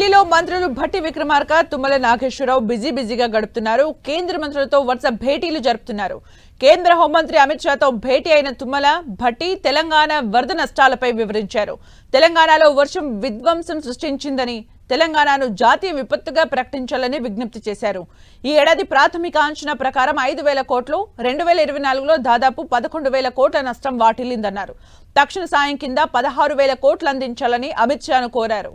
ఢిల్లీలో మంత్రులు భట్టి విక్రమార్క తుమ్మల నాగేశ్వరరావు బిజీగా గడుపుతున్నారు. కేంద్ర మంత్రులతో వరుస భేటీలు జరుపుతున్నారు. కేంద్ర హోంమంత్రి అమిత్ షాతో భేటీ అయిన తుమ్మల భట్టి తెలంగాణ వరద నష్టాలపై వివరించారు. తెలంగాణలో వర్షం విధ్వంసం సృష్టించిందని, తెలంగాణను జాతీయ విపత్తుగా ప్రకటించాలని విజ్ఞప్తి చేశారు. ఈ ఏడాది ప్రాథమిక అంచనా ప్రకారం 5,000 కోట్లు, 2024లో దాదాపు 11,000 కోట్ల నష్టం వాటిల్లిందన్నారు. తక్షణ సాయం కింద 16,000 కోట్లు అందించాలని అమిత్ షాను కోరారు.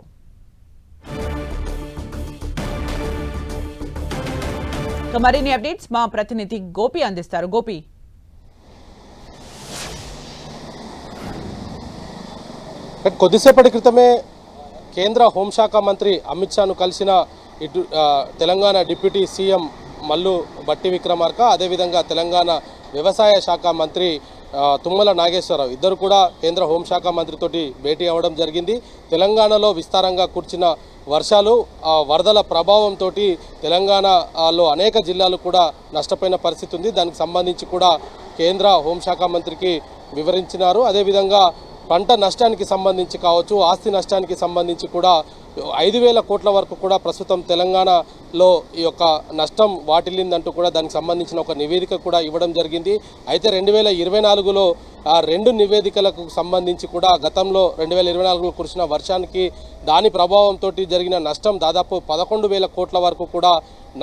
మరిన్ని అప్డేట్స్ మా ప్రతినిధి గోపి అందిస్తారు. గోపి, కొద్దిసేపటి క్రితమే కేంద్ర హోంశాఖ మంత్రి అమిత్ షాను కలిసిన ఇటు తెలంగాణ డిప్యూటీ సీఎం మల్లు భట్టి విక్రమార్క, అదేవిధంగా తెలంగాణ వ్యవసాయ శాఖ మంత్రి తుమ్మల నాగేశ్వరరావు ఇద్దరు కూడా కేంద్ర హోంశాఖ మంత్రితోటి భేటీ అవ్వడం జరిగింది. తెలంగాణలో విస్తారంగా కురిసిన వర్షాలు, వరదల ప్రభావంతో తెలంగాణలో అనేక జిల్లాలు కూడా నష్టపోయిన పరిస్థితి ఉంది. దానికి సంబంధించి కూడా కేంద్ర హోంశాఖ మంత్రికి వివరించినారు. అదేవిధంగా పంట నష్టానికి సంబంధించి కావచ్చు, ఆస్తి నష్టానికి సంబంధించి కూడా 5,000 కోట్ల వరకు కూడా ప్రస్తుతం తెలంగాణలో ఈ యొక్క నష్టం వాటిల్లిందంటూ కూడా దానికి సంబంధించిన ఒక నివేదిక కూడా ఇవ్వడం జరిగింది. అయితే 2024లో ఆ 2 నివేదికలకు సంబంధించి కూడా గతంలో 2024లో కురిసిన వర్షానికి దాని ప్రభావంతో జరిగిన నష్టం దాదాపు 11,000 కోట్ల వరకు కూడా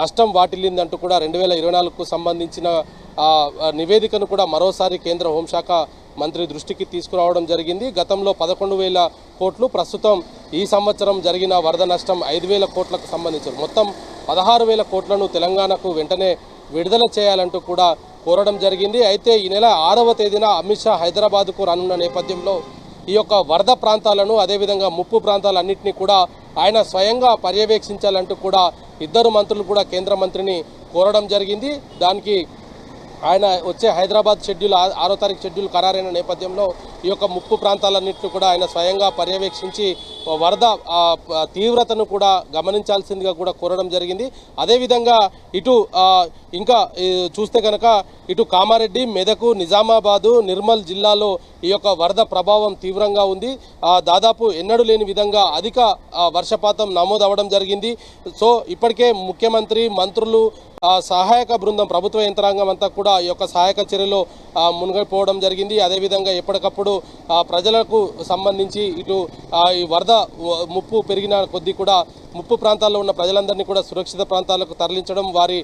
నష్టం వాటిల్లిందంటూ కూడా 2024కు సంబంధించిన నివేదికను కూడా మరోసారి కేంద్ర హోంశాఖ మంత్రి దృష్టికి తీసుకురావడం జరిగింది. గతంలో 11,000 కోట్లు, ప్రస్తుతం ఈ సంవత్సరం జరిగిన వరద నష్టం 5,000 కోట్లకు సంబంధించి మొత్తం 16,000 కోట్లను తెలంగాణకు వెంటనే విడుదల చేయాలంటూ కూడా కోరడం జరిగింది. అయితే ఈ నెల 6వ తేదీన అమిత్ షా హైదరాబాద్కు రానున్న నేపథ్యంలో ఈ యొక్క వరద ప్రాంతాలను, అదేవిధంగా ముప్పు ప్రాంతాలన్నింటినీ కూడా ఆయన స్వయంగా పర్యవేక్షించాలంటూ కూడా ఇద్దరు మంత్రులు కూడా కేంద్ర మంత్రిని కోరడం జరిగింది. దానికి ఆయన వచ్చే హైదరాబాద్ షెడ్యూల్ 6వ తారీఖు షెడ్యూల్ ఖరారైన నేపథ్యంలో ఈ యొక్క ముప్పు ప్రాంతాలన్నింటినీ కూడా ఆయన స్వయంగా పర్యవేక్షించి వరద తీవ్రతను కూడా గమనించాల్సిందిగా కూడా కోరడం జరిగింది. అదేవిధంగా ఇటు ఇంకా చూస్తే కనుక ఇటు కామారెడ్డి, మెదకు, నిజామాబాదు, నిర్మల్ జిల్లాలో ఈ యొక్క వరద ప్రభావం తీవ్రంగా ఉంది. దాదాపు ఎన్నడూ లేని విధంగా అధిక వర్షపాతం నమోదవడం జరిగింది. సో ఇప్పటికే ముఖ్యమంత్రి, మంత్రులు, సహాయక బృందం, ప్రభుత్వ యంత్రాంగం అంతా కూడా ఈ యొక్క సహాయక చర్యలో మునిగిపోవడం జరిగింది. అదేవిధంగా ఎప్పటికప్పుడు ప్రజలకు సంబంధించి ఇటు ఈ వరద ముప్పు పెరిగిన కొద్దీ కూడా ముప్పు ప్రాంతాల్లో ఉన్న ప్రజలందరినీ కూడా సురక్షిత ప్రాంతాలకు తరలించడం, వారి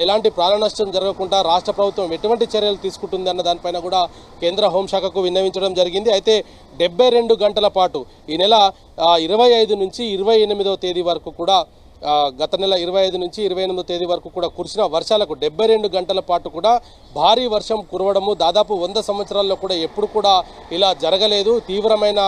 ఎలాంటి ప్రాణ నష్టం జరగకుండా రాష్ట్ర ప్రభుత్వం ఎటువంటి చర్యలు తీసుకుంటుంది అన్న దానిపైన కూడా కేంద్ర హోంశాఖకు విన్నవించడం జరిగింది. అయితే 72 గంటల పాటు ఈ నెల 25 నుంచి 28వ తేదీ వరకు కూడా గత నెల 25 నుంచి 28వ తేదీ వరకు కూడా కురిసిన వర్షాలకు 72 గంటల పాటు కూడా భారీ వర్షం కురవడము దాదాపు 100 సంవత్సరాల్లో కూడా ఎప్పుడు కూడా ఇలా జరగలేదు. తీవ్రమైన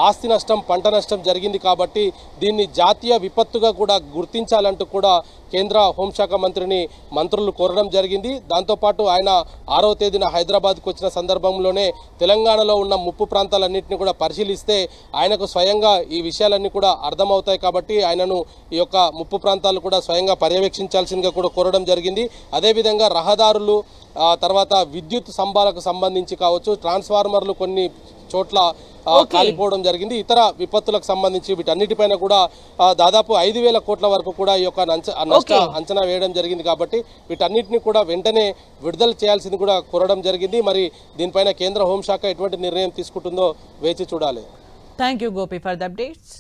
ఆస్తి నష్టం, పంట నష్టం జరిగింది. కాబట్టి దీన్ని జాతీయ విపత్తుగా కూడా గుర్తించాలంటూ కూడా కేంద్ర హోంశాఖ మంత్రిని మంత్రులు కోరడం జరిగింది. దాంతోపాటు ఆయన 6వ తేదీన హైదరాబాద్కు వచ్చిన సందర్భంలోనే తెలంగాణలో ఉన్న ముప్పు ప్రాంతాలన్నింటినీ కూడా పరిశీలిస్తే ఆయనకు స్వయంగా ఈ విషయాలన్నీ కూడా అర్థమవుతాయి. కాబట్టి ఆయనను ఈ యొక్క ముప్పు ప్రాంతాలు కూడా స్వయంగా పర్యవేక్షించాల్సిందిగా కూడా కోరడం జరిగింది. అదేవిధంగా రహదారులు, తర్వాత విద్యుత్ స్తంభాలకు సంబంధించి కావచ్చు, ట్రాన్స్ఫార్మర్లు కొన్ని చోట్ల కాలిపోవడం జరిగింది. ఇతర విపత్తులకు సంబంధించి వీటన్నిటిపైన కూడా దాదాపు 5,000 కోట్ల వరకు కూడా ఈ యొక్క అంచనా వేయడం జరిగింది. కాబట్టి వీటన్నిటిని కూడా వెంటనే విడుదల చేయాల్సింది కూడా కోరడం జరిగింది. మరి దీనిపైన కేంద్ర హోంశాఖ ఎటువంటి నిర్ణయం తీసుకుంటుందో వేచి చూడాలి. Thank you Gopi for the updates.